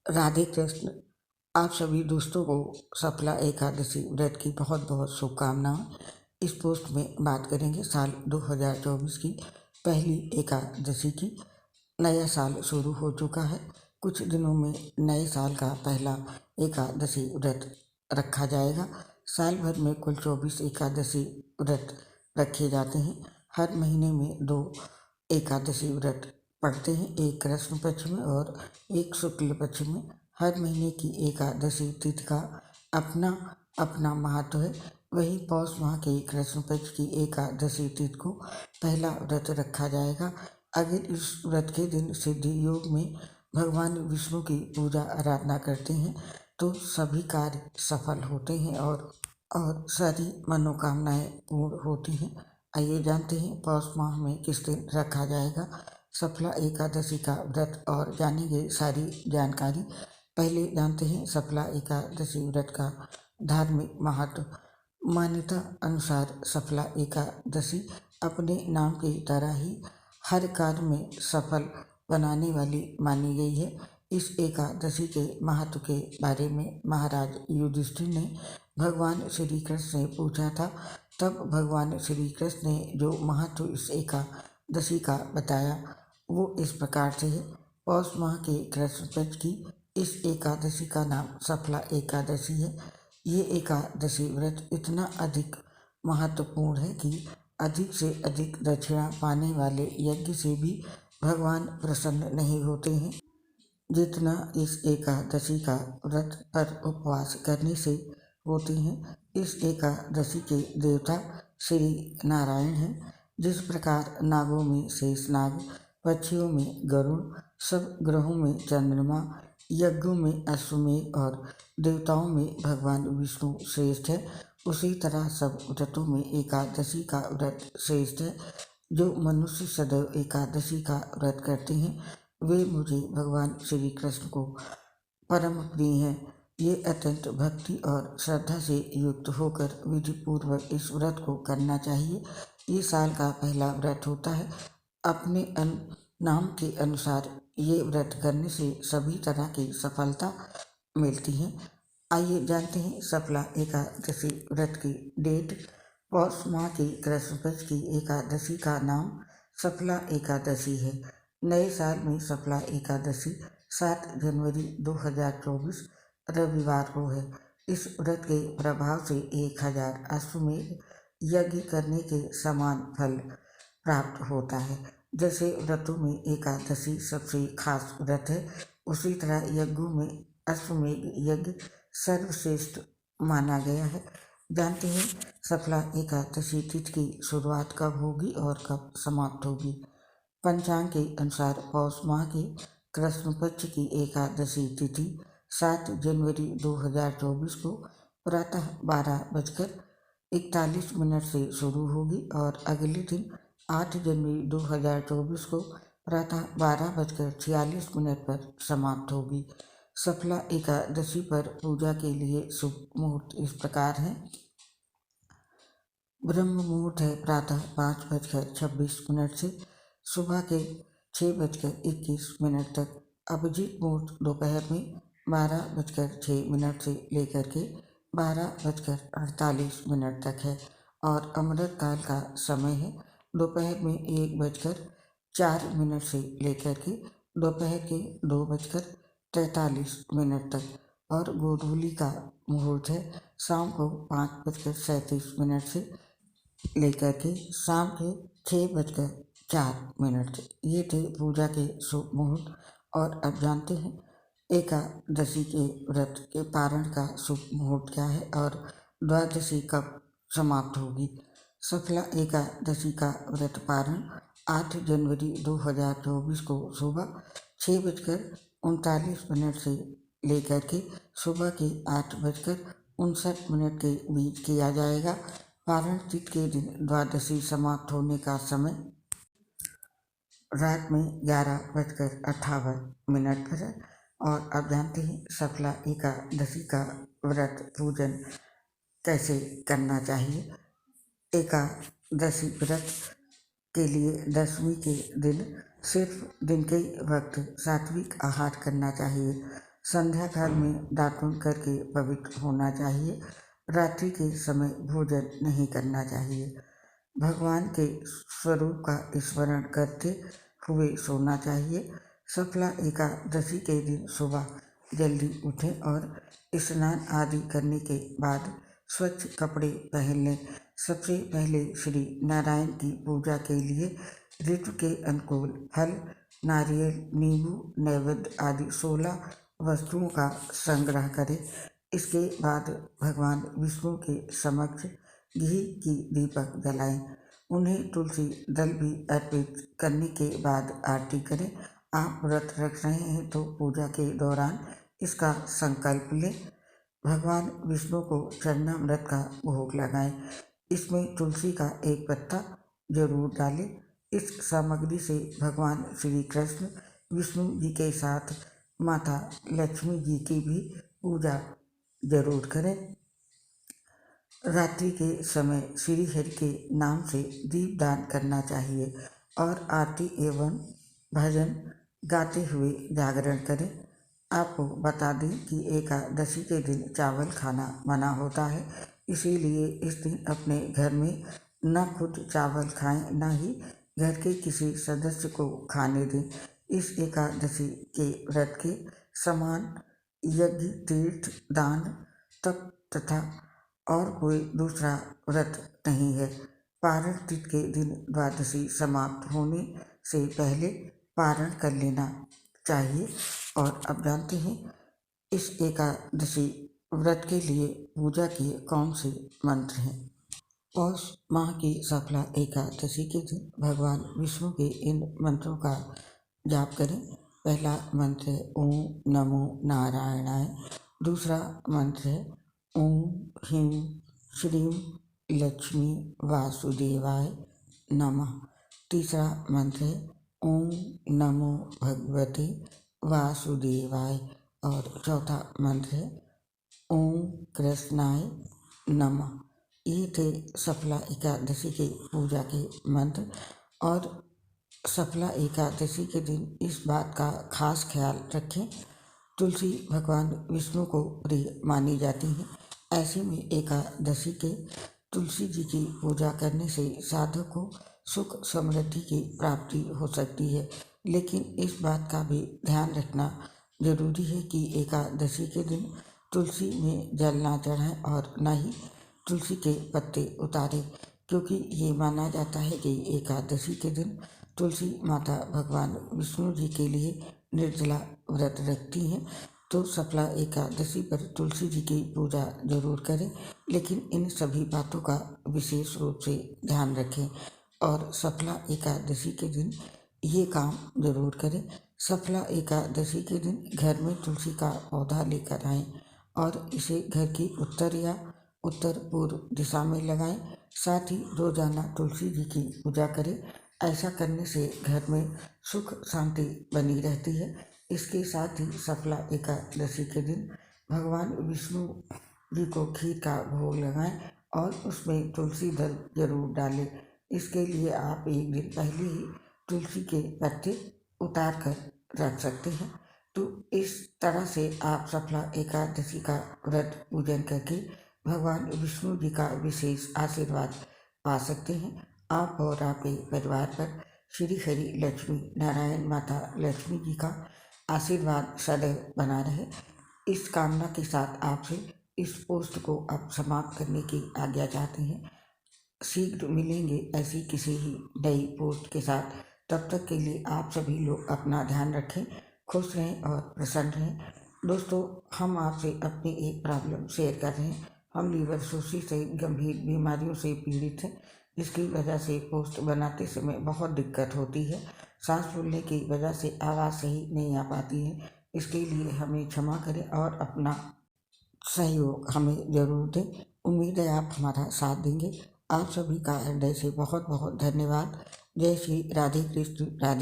राधे कृष्ण। आप सभी दोस्तों को सफला एकादशी व्रत की बहुत बहुत शुभकामनाएं। इस पोस्ट में बात करेंगे साल 2024 की पहली एकादशी की। नया साल शुरू हो चुका है। कुछ दिनों में नए साल का पहला एकादशी व्रत रखा जाएगा। साल भर में कुल 24 एकादशी व्रत रखे जाते हैं। हर महीने में 2 एकादशी व्रत पड़ते हैं, एक कृष्ण पक्ष में और एक शुक्ल पक्ष में। हर महीने की एकादशी तिथि का अपना अपना महत्व है। वहीं पौष माह के कृष्ण पक्ष की एकादशी तिथि को पहला व्रत रखा जाएगा। अगर इस व्रत के दिन सिद्धि योग में भगवान विष्णु की पूजा आराधना करते हैं तो सभी कार्य सफल होते हैं और सारी मनोकामनाएं पूर्ण होती हैं। आइए जानते हैं पौष माह में किस दिन रखा जाएगा सफला एकादशी का व्रत और जानेंगे सारी जानकारी। पहले जानते हैं सफला एकादशी व्रत का धार्मिक महत्व। मान्यता अनुसार सफला एकादशी अपने नाम की तरह ही हर कार्य में सफल बनाने वाली मानी गई है। इस एकादशी के महत्व के बारे में महाराज युधिष्ठिर ने भगवान श्री कृष्ण से पूछा था। तब भगवान श्री कृष्ण ने जो महत्व इस एकादशी का बताया वो इस प्रकार से है। पौष माह के कृष्ण पक्ष की इस एकादशी का नाम सफला एकादशी है। ये एकादशी व्रत इतना अधिक महत्वपूर्ण है कि अधिक से अधिक दक्षिणा पाने वाले यज्ञ से भी भगवान प्रसन्न नहीं होते हैं जितना इस एकादशी का व्रत पर उपवास करने से होते हैं। इस एकादशी के देवता श्री नारायण हैं। जिस प्रकार नागों में शेषनाग, पक्षियों में गरुड़, सब ग्रहों में चंद्रमा, यज्ञों में अश्वमेध और देवताओं में भगवान विष्णु श्रेष्ठ है, उसी तरह सब व्रतों में एकादशी का व्रत श्रेष्ठ है। जो मनुष्य सदैव एकादशी का व्रत करते हैं वे मुझे भगवान श्री कृष्ण को परम प्रिय हैं। ये अत्यंत भक्ति और श्रद्धा से युक्त होकर विधि पूर्वक इस व्रत को करना चाहिए। ये साल का पहला व्रत होता है। अपने नाम के अनुसार ये व्रत करने से सभी तरह की सफलता मिलती है। आइए जानते हैं सफला एकादशी व्रत की डेट। पौष माह की कृष्ण पक्ष की एकादशी का नाम सफला एकादशी है। नए साल में सफला एकादशी 7 जनवरी 2024 रविवार को है। इस व्रत के प्रभाव से 1000 अश्वमेध यज्ञ करने के समान फल प्राप्त होता है। जैसे व्रतों में एकादशी सबसे खास व्रत है, उसी तरह यज्ञों में अश्वमेध यज्ञ सर्वश्रेष्ठ माना गया है। जानते हैं सफला एकादशी तिथि की शुरुआत कब होगी और कब समाप्त होगी। पंचांग के अनुसार पौष माह के कृष्ण पक्ष की एकादशी तिथि 7 जनवरी 2024 को प्रातः 12:41 से शुरू होगी और अगले दिन 8 जनवरी 2024 को प्रातः 12:46 पर समाप्त होगी। सफला एकादशी पर पूजा के लिए शुभ मुहूर्त इस प्रकार है। ब्रह्म मुहूर्त है प्रातः 5:26 से सुबह के 6:21 तक। अभिजीत मुहूर्त दोपहर में 12:06 से लेकर के 12:48 तक है और अमृत काल का समय है दोपहर में 1:04 से लेकर के दोपहर के 2:43 तक और गोधूली का मुहूर्त है शाम को 5:37 से लेकर के शाम के 6:04। ये थे पूजा के शुभ मुहूर्त। और अब जानते हैं एकादशी के व्रत के पारण का शुभ मुहूर्त क्या है और द्वादशी कब समाप्त होगी। सफला एकादशी का व्रत पारण 8 जनवरी 2024 को सुबह 6:39 से लेकर के सुबह के 8:59 के बीच किया जाएगा। पारण तिथि के दिन द्वादशी समाप्त होने का समय रात में 11:58 पर है। और अब जानते हैं सफला एकादशी का व्रत पूजन कैसे करना चाहिए। एकादशी व्रत के लिए दशमी के दिन सिर्फ दिन के वक्त सात्विक आहार करना चाहिए। संध्या काल में दातुन करके पवित्र होना चाहिए। रात्रि के समय भोजन नहीं करना चाहिए। भगवान के स्वरूप का स्मरण करते हुए सोना चाहिए। सफला एकादशी के दिन सुबह जल्दी उठें और स्नान आदि करने के बाद स्वच्छ कपड़े पहन लें। सबसे पहले श्री नारायण की पूजा के लिए ऋतु के अनुकूल फल, नारियल, नींबू, नैवेद्य आदि 16 वस्तुओं का संग्रह करें। इसके बाद भगवान विष्णु के समक्ष घी की दीपक जलाएं। उन्हें तुलसी दल भी अर्पित करने के बाद आरती करें। आप व्रत रख रहे हैं तो पूजा के दौरान इसका संकल्प लें। भगवान विष्णु को चरणामृत का भोग लगाएं। इसमें तुलसी का एक पत्ता जरूर डालें। इस सामग्री से भगवान श्री कृष्ण विष्णु जी के साथ माता लक्ष्मी जी की भी पूजा जरूर करें। रात्रि के समय श्री हरि के नाम से दीपदान करना चाहिए और आरती एवं भजन गाते हुए जागरण करें। आपको बता दें कि एकादशी के दिन चावल खाना मना होता है, इसीलिए इस दिन अपने घर में न खुद चावल खाएं, न ही घर के किसी सदस्य को खाने दें। इस एकादशी के व्रत के समान यज्ञ, तीर्थ, दान, तप तथा और कोई दूसरा व्रत नहीं है। पारण तिथि के दिन द्वादशी समाप्त होने से पहले पारण कर लेना चाहिए। और अब जानते हैं इस एकादशी व्रत के लिए पूजा के कौन से मंत्र हैं। पौष माह की सफला एकादशी के दिन भगवान विष्णु के इन मंत्रों का जाप करें। पहला मंत्र है ओम नमो नारायणाय। दूसरा मंत्र है ओम ह्रीं श्रीं लक्ष्मी वासुदेवाय नमः। तीसरा मंत्र है ओम नमो भगवते वासुदेवाय। और चौथा मंत्र है ओम कृष्णाय नमः। ये थे सफला एकादशी के पूजा के मंत्र। और सफला एकादशी के दिन इस बात का खास ख्याल रखें, तुलसी भगवान विष्णु को प्रिय मानी जाती है। ऐसे में एकादशी के तुलसी जी की पूजा करने से साधक को सुख समृद्धि की प्राप्ति हो सकती है। लेकिन इस बात का भी ध्यान रखना जरूरी है कि एकादशी के दिन तुलसी में जल ना चढ़ाएं और न ही तुलसी के पत्ते उतारें, क्योंकि ये माना जाता है कि एकादशी के दिन तुलसी माता भगवान विष्णु जी के लिए निर्जला व्रत रखती हैं। तो सफला एकादशी पर तुलसी जी की पूजा जरूर करें, लेकिन इन सभी बातों का विशेष रूप से ध्यान रखें। और सफला एकादशी के दिन ये काम जरूर करें। सफला एकादशी के दिन घर में तुलसी का पौधा लेकर आएं और इसे घर की उत्तर या उत्तर पूर्व दिशा में लगाएं। साथ ही रोजाना तुलसी जी की पूजा करें। ऐसा करने से घर में सुख शांति बनी रहती है। इसके साथ ही सफला एकादशी के दिन भगवान विष्णु जी को खीर का भोग लगाएं और उसमें तुलसी दल जरूर डालें। इसके लिए आप एक दिन पहले ही तुलसी के पत्ते उतार कर रख सकते हैं। तो इस तरह से आप सफला एकादशी का व्रत पूजन करके भगवान विष्णु जी का विशेष आशीर्वाद पा सकते हैं। आप और आपके परिवार पर श्री हरि लक्ष्मी नारायण माता लक्ष्मी जी का आशीर्वाद सदैव बना रहे। इस कामना के साथ आपसे इस पोस्ट को अब समाप्त करने की आज्ञा चाहते हैं। शीघ्र मिलेंगे ऐसी किसी ही नई पोस्ट के साथ। तब तक के लिए आप सभी लोग अपना ध्यान रखें, खुश रहें और प्रसन्न रहें। दोस्तों, हम आपसे अपनी एक प्रॉब्लम शेयर कर रहे हैं। हम लीवर सोसिस से गंभीर बीमारियों से पीड़ित हैं, जिसकी वजह से पोस्ट बनाते समय बहुत दिक्कत होती है। सांस फूलने की वजह से आवाज़ सही नहीं आ पाती है। इसके लिए हमें क्षमा करें और अपना सहयोग हमें जरूर दें। उम्मीद है आप हमारा साथ देंगे। आप सभी का हृदय से बहुत बहुत धन्यवाद। जय श्री राधे कृष्ण राधे।